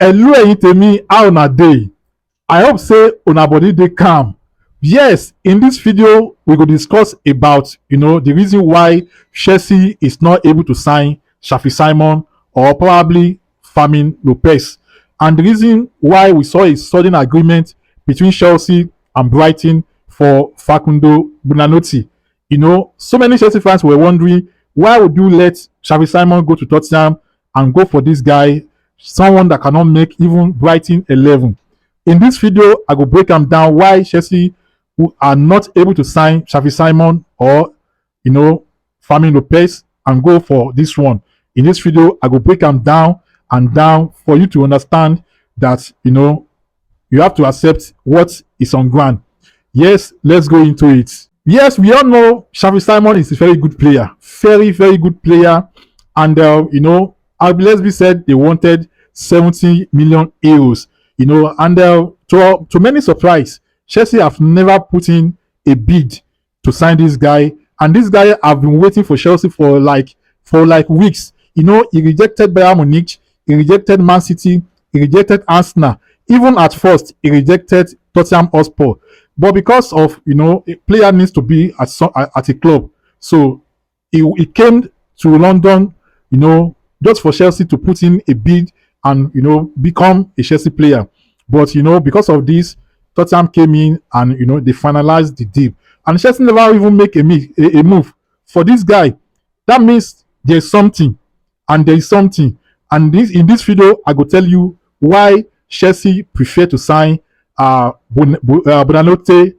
Hello ẹ̀yin tèmi, how una dey? I hope say una body dey calm. Yes, in this video we go discuss about the reason why Chelsea is not able to sign Xavi Simons or probably Famin Lopez, and the reason why we saw a sudden agreement between Chelsea and Brighton for Facundo Bounanotte. So many Chelsea fans were wondering, why would you let Xavi Simons go to Tottenham and go for this guy, someone that cannot make even Brighton 11. In this video, I go break them down why Chelsea who are not able to sign Xavi Simons or Famin Lopez and go for this one. In this video, I go break them down and down for you to understand that you have to accept what is on ground. Yes, let's go into it. Yes, we all know Xavi Simons is a very good player, very very good player, and RB Leipzig said they wanted 70 million euros. And to many surprise, Chelsea have never put in a bid to sign this guy, and this guy have been waiting for Chelsea for like weeks. He rejected Bayern Munich, he rejected Man City, he rejected Arsenal. Even at first, he rejected Tottenham Hotspur. But because of a player needs to be at a club, so he came to London, just for Chelsea to put in a bid and become a Chelsea player. But because of this, Tottenham came in and they finalized the deal. And Chelsea never even make a move for this guy. That means there's something, and there is something. And in this video, I go tell you why Chelsea prefer to sign Bounanotte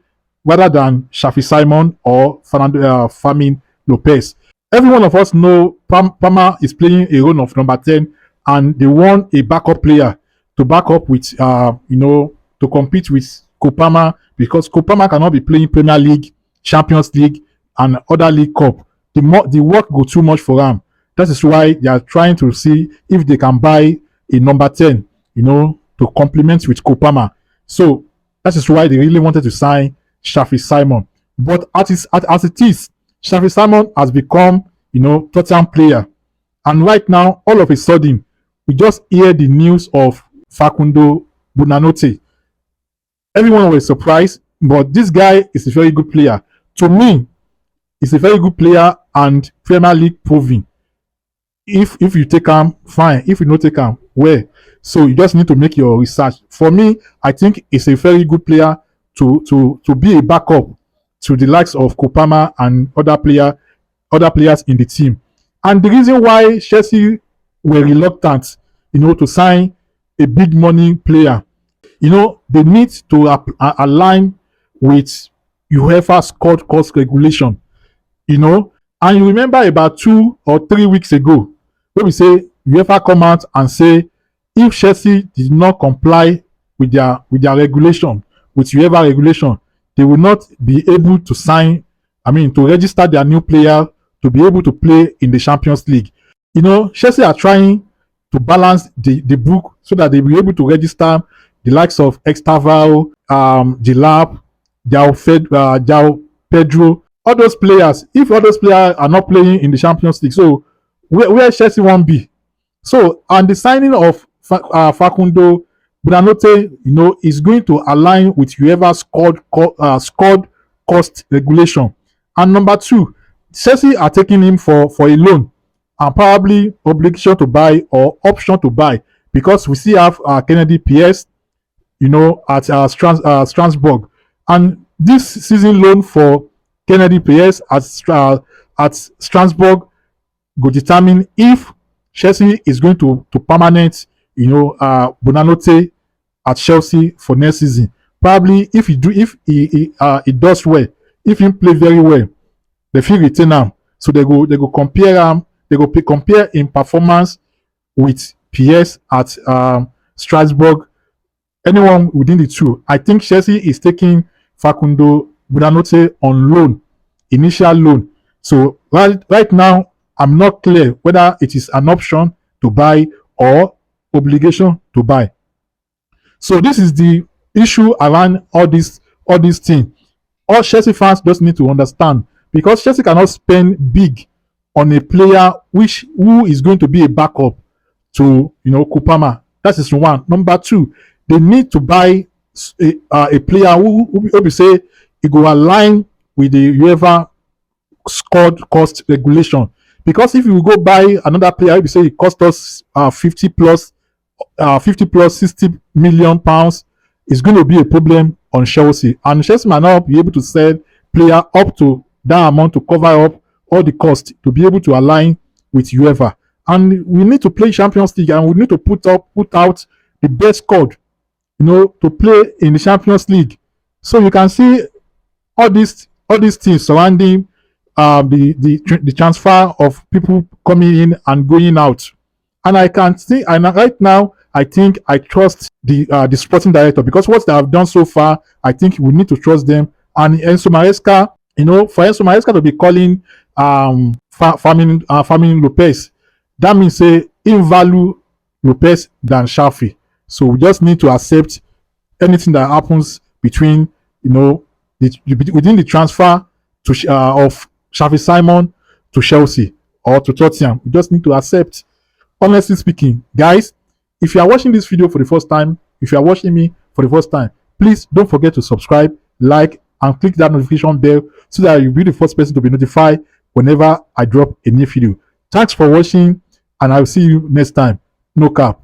rather than Xavi Simons or Famin Lopez. Every one of us know Parma is playing a role of number 10, and they want a backup player to back up with to compete with Kopama, because Kopama cannot be playing Premier League, Champions League, and other league cup. The work go too much for them. That is why they are trying to see if they can buy a number 10, to complement with Kopama. So that is why they really wanted to sign Xavi Simons. But as it is, Xavi Simons has become, Tottenham player. And right now, all of a sudden, we just hear the news of Facundo Bounanotte. Everyone was surprised, but this guy is a very good player. To me, he's a very good player and Premier League proving. If you take him, fine. If you don't take him, well. So you just need to make your research. For me, I think it's a very good player to be a backup to the likes of Kopama and other players in the team. And the reason why Chelsea were reluctant, to sign a big money player, they need to align with UEFA squad cost regulation. And you remember about 2 or 3 weeks ago, when we say UEFA come out and say if Chelsea did not comply with their regulation, with UEFA regulation, they will not be able to sign, to register their new player to be able to play in the Champions League. Chelsea are trying to balance the book so that they will be able to register the likes of Extavao, Gilap, Jao Pedro, all those players. If all those players are not playing in the Champions League, so where Chelsea won't be. So, and the signing of Facundo Bounanotte, is going to align with whoever scored cost regulation. And number 2, Chelsea are taking him for a loan and probably obligation to buy or option to buy, because we still have Kennedy PS, at Strasbourg, and this season loan for Kennedy PS at Strasbourg go determine if Chelsea is going to permanent Bounanotte at Chelsea for next season. Probably if he does well, if he play very well, they feel retain him. So they go compare him. They go compare in performance with PS at Strasbourg. Anyone within the two. I think Chelsea is taking Facundo Bounanotte on loan, initial loan. So right now, I'm not clear whether it is an option to buy or obligation to buy. So this is the issue around all these things. All Chelsea fans just need to understand, because Chelsea cannot spend big on a player who is going to be a backup to Kopama. That is one. Number two, they need to buy a player who be say he go align with the UEFA squad cost regulation. Because if you go buy another player, if you say it cost us 50 plus 60 million pounds, it's going to be a problem on Chelsea. And Chelsea might not be able to sell player up to that amount to cover up all the cost to be able to align with UEFA. And we need to play Champions League, and we need to put out the best squad, to play in the Champions League. So you can see all these things surrounding the transfer of people coming in and going out. And I can see, and right now I think I trust the sporting director, because what they have done so far, I think we need to trust them. And Enzo Maresca, for Enzo Maresca to be calling Famin Lopez, that means say in value Lopez than Xavi. So we just need to accept anything that happens between within the transfer to of Xavi Simons to Chelsea or to Tottenham. We just need to accept. Honestly speaking, guys, if you are watching this video for the first time, if you are watching me for the first time, please don't forget to subscribe, like, and click that notification bell so that you'll be the first person to be notified whenever I drop a new video. Thanks for watching, and I'll see you next time. No cap.